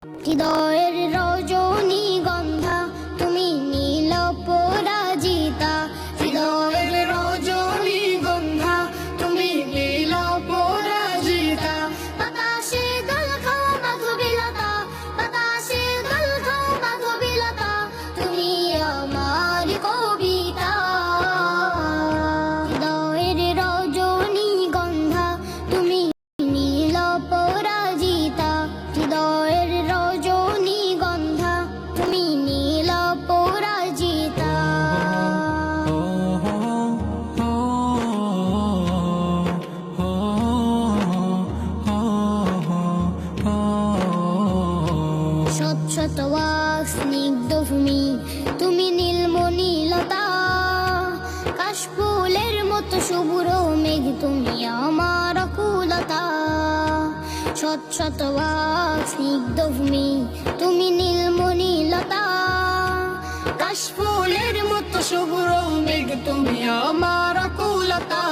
হৃদয়ের রজনীগন্ধা তুমি নীল পরাজিতা, হৃদয়ের রজনীগন্ধা তুমি নীল পরাজিতা। বাতাসে দোল খাও মাধবীলতা, বাতাসে দোল খাও মাধবীলতা, তুমি আমার কবিতা। হৃদয়ের রজনীগন্ধা তুমি নীল পরাজিতা, হৃদয়ের রজনীগন্ধা তুমি নীল পরাজিতা। স্বচ্ছত ওয়াক স্নিগ্ধ ভূমি তুমি নীলমণিলতা, কাশফুলের মতো শুভ্র মেঘ তুমি আমার আকুলতা। স্বচ্ছত ওয়াক স্নিগ্ধ ভূমি তুমি নীলমণিলতা, কাশফুলের মতো শুভ্র মেঘ তুমি আমার আকুলতা।